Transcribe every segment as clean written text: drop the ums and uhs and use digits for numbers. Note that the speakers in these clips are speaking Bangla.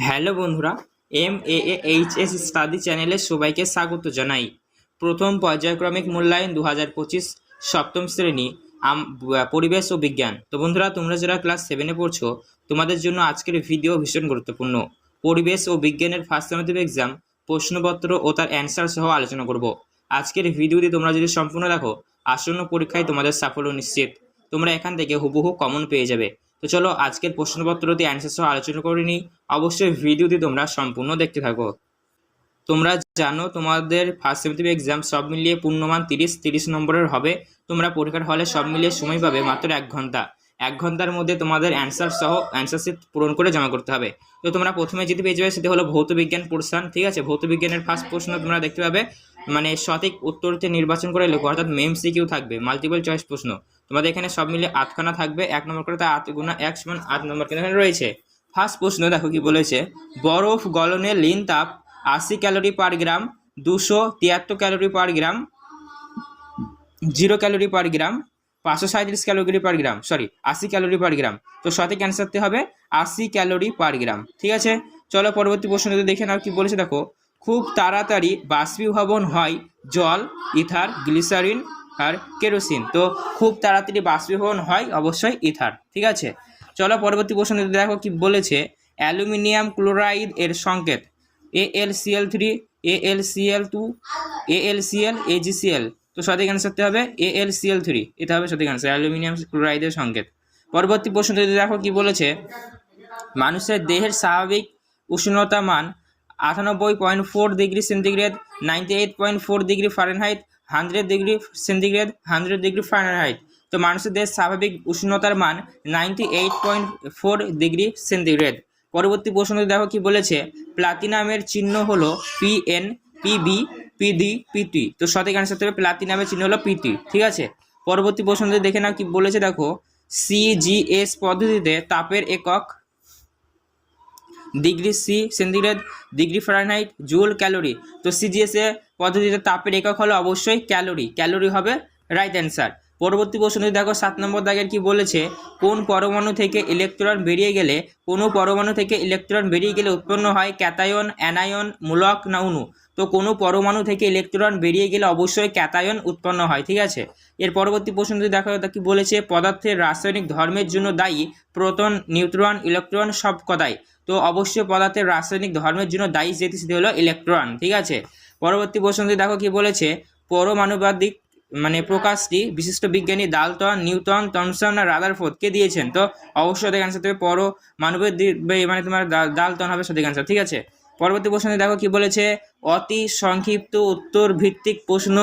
হ্যালো বন্ধুরা, MAAHS স্টাডি চ্যানেলে সবাইকে স্বাগত জানাই। প্রথম পর্যায়ক্রমিক মূল্যায়ন 2025 সপ্তম শ্রেণী পরিবেশ ও বিজ্ঞান। তো বন্ধুরা, তোমরা যারা ক্লাস 7-এ পড়ছো, তোমাদের জন্য আজকের ভিডিও ভীষণ গুরুত্বপূর্ণ। পরিবেশ ও বিজ্ঞানের ফার্স্ট সেমেস্টার এক্সাম প্রশ্নপত্র ও তার অ্যান্সার সহ আলোচনা করব। আজকের ভিডিওটি তোমরা যদি সম্পূর্ণ দেখো, আসন্ন পরীক্ষায় তোমাদের সাফল্য নিশ্চিত। তোমরা এখান থেকে হুবহু কমন পেয়ে যাবে। তো চলো আজকের প্রশ্নপত্রটি অ্যান্সার সহ আলোচনা করে নিই। অবশ্যই ভিডিওটি তোমরা সম্পূর্ণ দেখতে থাকো। তোমরা জানো তোমাদের ফার্স্ট সেমেস্টার এক্সাম সব মিলিয়ে পূর্ণমান 30 নম্বরের হবে। তোমরা পরীক্ষার হলে সব মিলিয়ে সময় পাবে মাত্র 1 ঘন্টা। 1 ঘন্টার মধ্যে তোমাদের অ্যান্সার সহ অ্যান্সার শিট পূরণ করে জমা করতে হবে। তো তোমরা প্রথমে যেটি পেয়ে যাবে সেটা হলো ভৌত বিজ্ঞান পোর্শন। ঠিক আছে, ভৌত বিজ্ঞানের ফার্স্ট প্রশ্ন তোমরা দেখতে পাবে, মানে সঠিক উত্তরটি নির্বাচন করে লেখো, অর্থাৎ MCQ থাকবে, মাল্টিপল চয়েস প্রশ্ন। তোমাদের এখানে সব মিলিয়ে 8খানা থাকবে, 1 নম্বর করে, তা 8 গুণা 1 সমান 8 নম্বর কিন্তু এখানে রয়েছে। ফার্স্ট প্রশ্ন দেখো কি বলেছে, বরফ গলনের লিন তাপ 80 ক্যালোরি পার গ্রাম, 273 ক্যালোরি পার গ্রাম, 0 ক্যালোরি পার গ্রাম, 537 ক্যালোরি পার গ্রাম, 80 ক্যালোরি পার গ্রাম। তো সঠিক অ্যান্সারটি হবে 80 ক্যালোরি পার গ্রাম। ঠিক আছে, চলো পরবর্তী প্রশ্ন দেখে নাও কি বলেছে। দেখো, খুব তাড়াতাড়ি বাষ্পীভবন হয় জল, ইথার, গ্লিসারিন আর কেরোসিন। তো খুব তাড়াতাড়ি বাষ্পীভবন হয় অবশ্যই ইথার। ঠিক আছে, চলো পরবর্তী প্রশ্ন দেখো কি বলেছে, অ্যালুমিনিয়াম ক্লোরাইড এর সংকেত AlCl3, AlCl2, AlCl, AgCl। তো সঠিক অ্যান্সারটি হবে AlCl3, এটা হবে সঠিক অ্যান্সার, অ্যালুমিনিয়াম ক্লোরাইডের সংকেত। পরবর্তী প্রশ্ন যদি দেখো কি বলেছে, মানুষের দেহের স্বাভাবিক উষ্ণতা মান 98.4 degree centigrade, 98.4 degree Fahrenheit, 100 degree centigrade, 100 degree Fahrenheit. তো মানুষের দেহের স্বাভাবিক উষ্ণতার মান 98.4 ডিগ্রি সেন্টিগ্রেড। পরবর্তী প্রশ্ন দেখো কি বলেছে, প্লাটিনামের চিহ্ন হলো PN, PB, PD, PT। তো সঠিক অ্যান্সার হবে প্লাটিনামের চিহ্ন হলো PT। ঠিক আছে, পরবর্তী প্রশ্ন দেখে নাও কি বলেছে। দেখো, CGS পদ্ধতিতে তাপের একক degree C centigrade, degree Fahrenheit, joule, calorie. তো CGS পদ্ধতিতে তাপের একক হলো অবশ্যই ক্যালোরি, ক্যালোরি হবে রাইট অ্যান্সার। পরবর্তী প্রশ্ন দেখো 7 নম্বর দাগের কি বলেছে, কোন পরমাণু থেকে ইলেকট্রন বেরিয়ে গেলে উৎপন্ন হয় ক্যাটায়ন, অ্যানায়ন, মূলক না অণু। তো কোনো পরমাণু থেকে ইলেকট্রন বেরিয়ে গেলে অবশ্যই ক্যাটায়ন উৎপন্ন হয়। ঠিক আছে, এর পরবর্তী প্রশ্ন দেখো কি বলেছে, পদার্থের রাসায়নিক ধর্মের জন্য দায়ী প্রোটন, নিউট্রন, ইলেকট্রন সব কটাই। তো অবশ্যই পদার্থের রাসায়নিক ধর্মের জন্য দায়ী যেটি সেটি হলো ইলেকট্রন। ঠিক আছে, পরবর্তী প্রশ্ন দেখো কি বলেছে, পরমাণুবাদিক প্রকাশটি বিশিষ্ট বিজ্ঞানী ডাল্টন, নিউটন, থমসন না রাদারফোর্ড কে দিয়েছেন। তো অবশ্যই সঠিক অ্যান্সার হবে পরমাণুবাদিক তোমার ডাল্টন হবে সঠিক অ্যান্সার। ঠিক আছে, পরবর্তী প্রশ্ন দেখো কি বলেছে, অতি সংক্ষিপ্ত উত্তর ভিত্তিক প্রশ্ন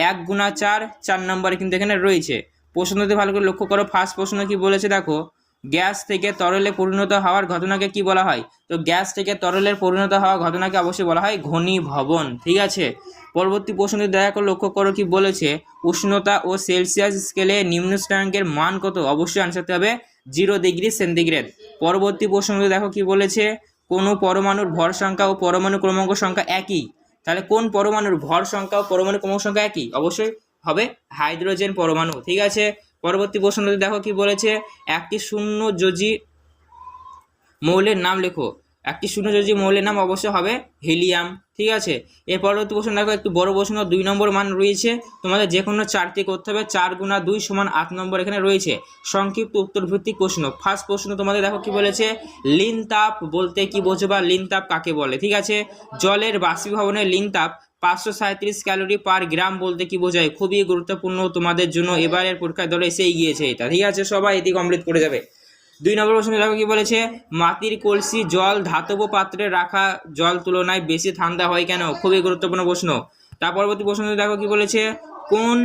1 গুণা 4, 4 নম্বরে কিন্তু এখানে রয়েছে। প্রশ্নটি ভালো করে লক্ষ্য করো। ফার্স্ট প্রশ্ন কি বলেছে, দেখো, গ্যাস থেকে তরলে পরিণত হওয়ার ঘটনাকে কি বলা হয়। তো গ্যাস থেকে তরলের পরিণত হওয়া ঘটনাকে অবশ্যই বলা হয় ঘনীভবন। ঠিক আছে, পরবর্তী প্রশ্নটি দয়া করে লক্ষ্য করো কি বলেছে, উষ্ণতা ও সেলসিয়াস স্কেলে নিম্ন স্থানাঙ্কের মান কত। অবশ্যই আনসারতে হবে 0 ডিগ্রি সেন্টিগ্রেড। পরবর্তী প্রশ্নটি দেখো কি বলেছে, কোনো পরমাণুর ভর সংখ্যা ও পরমাণু ক্রমাঙ্ক সংখ্যা একই। তাহলে কোন পরমাণুর ভর সংখ্যা ও পরমাণু ক্রমাঙ্ক সংখ্যা একই, অবশ্যই হবে হাইড্রোজেন পরমাণু। ঠিক আছে, পরবর্তী প্রশ্নটি দেখো কি বলেছে, একটি শূন্যযোজী মৌলের নাম লেখো। একটি শূন্যযোজী মৌলের নাম অবশ্যই হবে হিলিয়াম। ঠিক আছে, এর পরবর্তী প্রশ্ন দেখো, একটু বড় প্রশ্ন, 2 নম্বর মান রয়েছে, তোমাদের যে কোনো 4টি করতে হবে। 4 গুণা 2 সমান 8 নম্বর এখানে রয়েছে। সংক্ষিপ্ত উত্তর ভিত্তিক প্রশ্ন। ফার্স্ট প্রশ্ন তোমাদের দেখো কি বলেছে, লিন তাপ বলতে কি বোঝো বা লিন তাপ কাকে বলে। ঠিক আছে, জলের বাষ্পীভবনের লিন তাপ 537 ক্যালোরি পার গ্রাম বলতে কি বোঝায়। খুবই গুরুত্বপূর্ণ তোমাদের জন্য, এবারের পরীক্ষায় ধরে এসেই গিয়েছে এটা। ঠিক আছে, সবাই এটি কমপ্লিট করে যাবে। 2 নম্বর প্রশ্ন দেখো কি বলেছে, মাটির কলসি জল ধাতব পাত্রে রাখা জল তুলনায় বেশি ঠান্ডা হয় কেন। খুবই গুরুত্বপূর্ণ প্রশ্ন। তার পরবর্তী প্রশ্ন দেখো কি বলেছে, কোন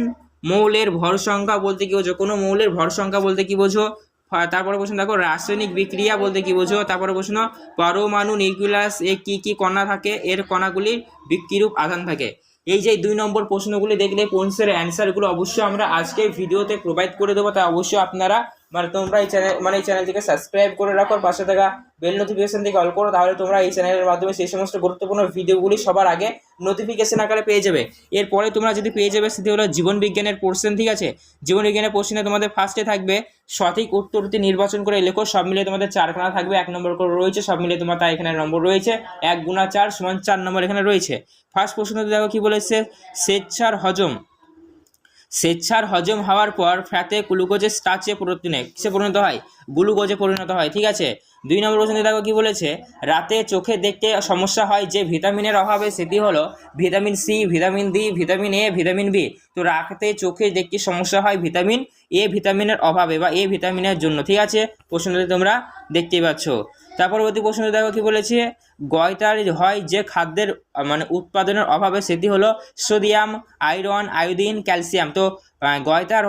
মৌলের ভর সংখ্যা বলতে কি বোঝো। কোনো মৌলের ভর সংখ্যা বলতে কি বোঝো। তারপরে প্রশ্ন দেখো, রাসায়নিক বিক্রিয়া বলতে কি বোঝো। তারপরে প্রশ্ন, পরমাণু নিউক্লিয়াস এ কি কি কণা থাকে, এর কণাগুলির বিকিরূপ আধান থাকে। এই যে 2 নম্বর প্রশ্নগুলি দেখলে প্রশ্নের অ্যান্সারগুলো অবশ্যই আমরা আজকে ভিডিওতে প্রোভাইড করে দেবো, তাই অবশ্যই আপনারা তোমরা এই চ্যানেলটিকে সাবস্ক্রাইব করে রাখো, আর পাশে থাকা বেল নোটিফিকেশন থেকে অল করো, তাহলে তোমরা এই চ্যানেলের মাধ্যমে সেই সমস্ত গুরুত্বপূর্ণ ভিডিওগুলি সবার আগে নোটিফিকেশন আকারে পেয়ে যাবে। এরপরে তোমরা যদি পেয়ে যাবে সেটি হলো জীবন বিজ্ঞানের পোর্শন, ঠিক আছে। জীবন বিজ্ঞানের পোর্শনে তোমাদের ফার্স্টে থাকবে সঠিক উত্তরটি নির্বাচন করে লেখো, সব মিলিয়ে তোমাদের 4খানা থাকবে, 1 নম্বর করে রয়েছে, সব মিলিয়ে তোমার তাই এখানে নম্বর রয়েছে 1 গুণা 4 সমান 4 নম্বর এখানে রয়েছে। ফার্স্ট প্রশ্নতে দেখো কি বলেছে, স্বেচ্ছার হজম হওয়ার পর ফ্যাটে গ্লুকোজের স্টার্চে কিসে পরিণত হয়, গ্লুকোজে পরিণত হয়, ঠিক আছে। 2 নম্বর প্রশ্নে দেখো কি বলেছে, রাতে চোখে দেখতে সমস্যা হয় যে ভিটামিনের অভাবে, সেটি হলো vitamin C, vitamin D, vitamin A, vitamin B. তো রাতে চোখে দেখতে সমস্যা হয় ভিটামিন এ ভিটামিনের অভাবে বা এ ভিটামিনের জন্য, ঠিক আছে। প্রশ্নটি তোমরা দেখতেই পাচ্ছ। তার পরবর্তী প্রশ্নটি দেখো কি বলেছে, গয়তার হয় যে খাদ্যের উৎপাদনের অভাবে, সেটি হলো সোডিয়াম, আয়রন, আয়োডিন, ক্যালসিয়াম। তো গয়তার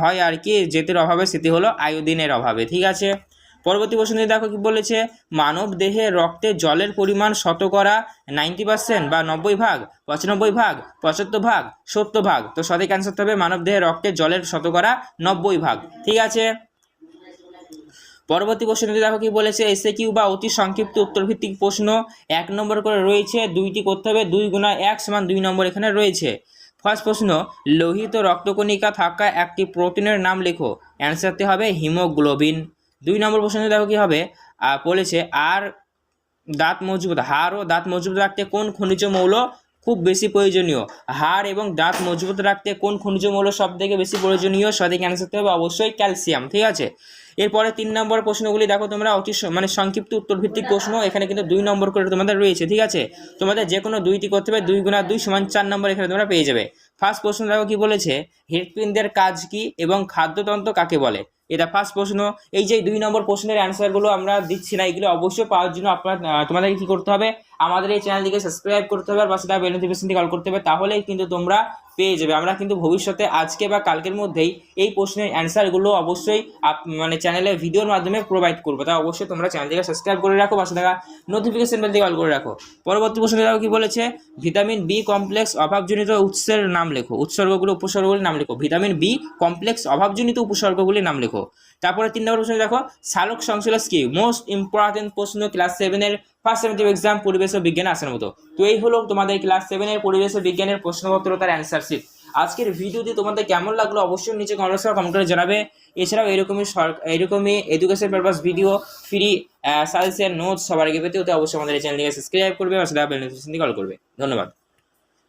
হয় আর কি যেটির অভাবে, সেটি হলো আয়োডিনের অভাবে, ঠিক আছে। পরবর্তী প্রশ্নটি দেখো কি বলেছে, মানব দেহে রক্তে জলের পরিমাণ শতকরা 90% বা 90 ভাগ, 95 ভাগ, 75 ভাগ, 70 ভাগ। তো সঠিক অ্যান্সার হবে মানব দেহে রক্তে জলের শতকরা 90 ভাগ, ঠিক আছে। পরবর্তী প্রশ্নটি দেখো কি বলেছে, এসএকিউ বা অতি সংক্ষিপ্ত উত্তরভিত্তিক প্রশ্ন 1 নম্বর করে রয়েছে, 2টি করতে হবে, 2 গুণা 1 সমান 2 নম্বর এখানে রয়েছে। ফার্স্ট প্রশ্ন, লোহিত রক্তকণিকা থাকা একটি প্রোটিনের নাম লেখো, অ্যান্সারটি হবে হিমোগ্লোবিন। 2 নম্বর প্রশ্নে দেখো কি হবে, বলেছে হাড় ও দাঁত মজবুত রাখতে কোন খনিজ মৌল খুব বেশি প্রয়োজনীয়, হাড় এবং দাঁত মজবুত রাখতে কোন খনিজ মৌল সব থেকে বেশি প্রয়োজনীয়, সঠিক অ্যান্সারটি হবে অবশ্যই ক্যালসিয়াম, ঠিক আছে। এরপরে 3 নম্বর প্রশ্নগুলি দেখো তোমরা অতি সংক্ষিপ্ত উত্তরভিত্তিক প্রশ্ন, এখানে কিন্তু 2 নম্বর করে তোমাদের রয়েছে, ঠিক আছে। তোমাদের যে কোনো 2টি করতে হবে, 2 গুণা 2 সমান 4 নম্বর এখানে তোমরা পেয়ে যাবে। ফার্স্ট প্রশ্ন দেখো কি বলেছে, হৃৎপিণ্ডের কাজ কি এবং খাদ্যতন্ত্র কাকে বলে, এটা ফার্স্ট প্রশ্ন। এই যে 2 নম্বর প্রশ্নের অ্যান্সারগুলো আমরা দিচ্ছি না, এগুলো অবশ্যই পাওয়ার জন্য তোমাদেরকে কী করতে হবে, আমাদের এই চ্যানেলটিকে সাবস্ক্রাইব করতে হবে, আর পাশে বেল নোটিফিকেশনটি কল করতে হবে, তাহলেই কিন্তু তোমরা পেয়ে যাবে। আমরা কিন্তু ভবিষ্যতে আজকে বা কালকের মধ্যেই এই প্রশ্নের অ্যান্সারগুলো অবশ্যই চ্যানেলে ভিডিওর মাধ্যমে প্রোভাইড করবো, তাই অবশ্যই তোমরা চ্যানেলটিকে সাবস্ক্রাইব করে রাখো, পাশে থাকা নোটিফিকেশন বেলটি কল করে রাখো। পরবর্তী প্রশ্ন দেখো কি বলেছে, ভিটামিন বি কমপ্লেক্স অভাবজনিত উৎসের নাম লেখো, উপসর্গগুলির নাম লেখো, ভিটামিন বি কমপ্লেক্স অভাবজনিত উপসর্গগুলির নাম লেখো। তারপরে 3 নম্বর প্রশ্ন দেখো, সালোক সংশ্লেষ কি, মোস্ট ইম্পর্টেন্ট প্রশ্ন ক্লাস 7-এর ফার্স্ট সেমেস্টার এক্সাম পরিবেশ ও বিজ্ঞানে আসার মতো। তো এই হলো তোমাদের ক্লাস 7-এর পরিবেশ ও বিজ্ঞানের প্রশ্নপত্র, তার অ্যান্সার শিট। আজকের ভিডিওটি তোমাদের কেমন লাগলো অবশ্যই নিচে কমেন্ট করে জানাবে। এছাড়াও এরকমই education purpose video, free suggestion, notes সবার আগে পেতে হতে অবশ্যই আমাদের এই চ্যানেলটিকে সাবস্ক্রাইব করবে, বা সেটা বেল নোটিফিকেশন কল করবে। ধন্যবাদ।